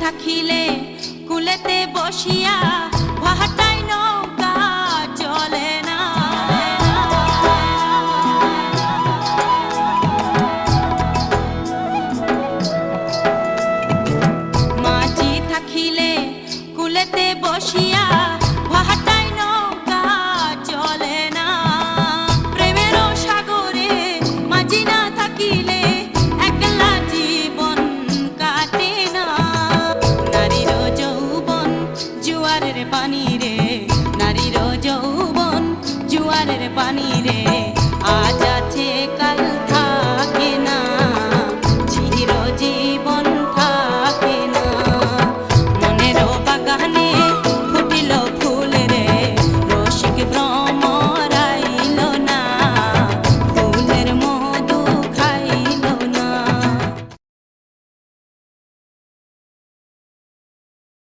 থাকিলে কুলেতে বসিয়া ভাটাই নৌকা চলে না। মাঝি থাকিলে কুলেতে বসিয়া ভাটাই নৌকা চলে না। প্রেমের সাগরে মাঝি না থাকিলে একলা জীবন কাটে না। নারীর যৌবন জুয়ারের পানি রে, নারীর যৌবন জুয়ারের পানি রে। আজ